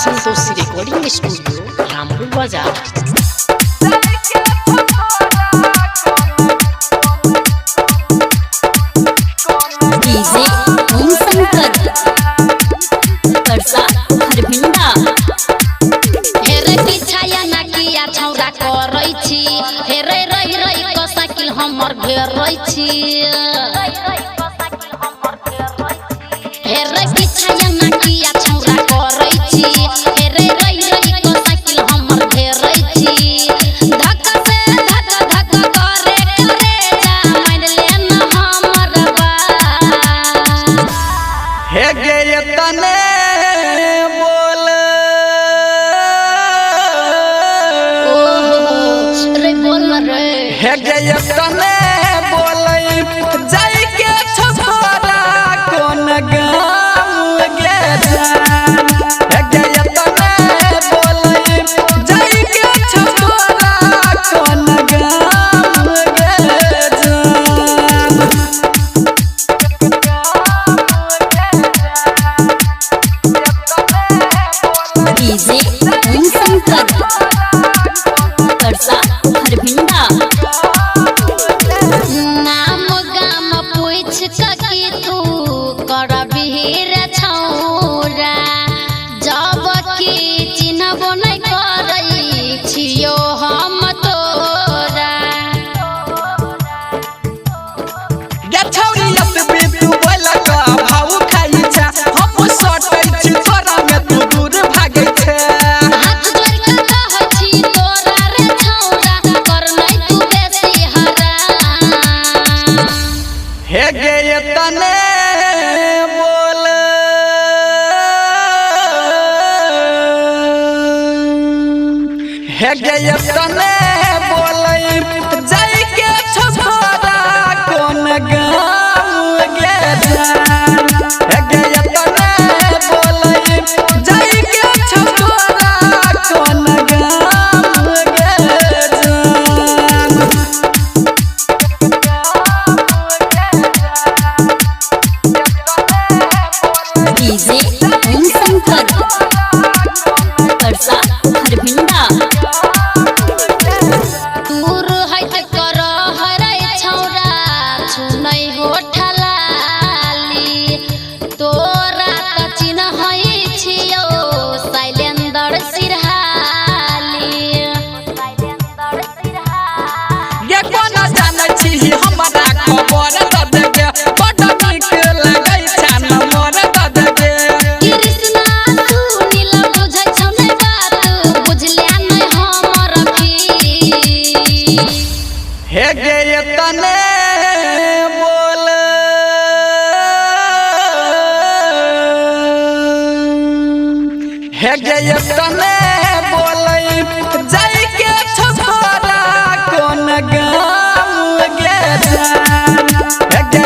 संतोषी recording studio Rampur बाजार। DJ ओम शंकर परसा हरभिंडा। हेरे पिछाया ना किया छौरा करै छी, हेरे रही रही को साइकिल हमर घेरै छी। हेरे पिछाया ना किया छौरा करै छी, हेरे रही रही को साइकिल हमर घेरै छी। धक्का से धक्का धक्का करे करे जा मार लेन हमर बा। हे गे तने बोल रे बोल रे हे गे तने बोल जाई के छोरा कोन गाम गे जान। हे गे तने बोल जाई के छोरा कोन गाम गे जान। डीजे ओम शंकर परसा हरभिंडा। नाम गाम पूछ की तू करबी रे छौरा, जब की चिन्हबो नहीं करै छियो हम तोरा। गे छौरी अब तू बोल का भाव खाई छा, हम सटै छी तोरा में तू दूर भागै छे। हाथ जोड़ के कहै छी तोरा रे छौरा, कर नहीं तू बेसी हरा। हे गे तने बोल हे गे तने बोल जाई के छोरा कोन गाम गे जान। हे गे तने बोल जाई के छोरा कोन गाम गे जान। डीजे ओम शंकर परसा हरभिंडा। दूर हट कर हरै छौरा छुनै होठलाली, तोरा त चिन्है छियौ शैलेंद्र सिरहाली। ये कोना जानै छी हमरा खबर द देगे, बड नीक लागै छन मोर द देगे। कृष्णा सुनील बुझै छौ नै बात, बुझलिया नै हमर की। हे गे तने बोल हे गे तने बोल जाई के छोरा कोन गाम गे जान। हे गे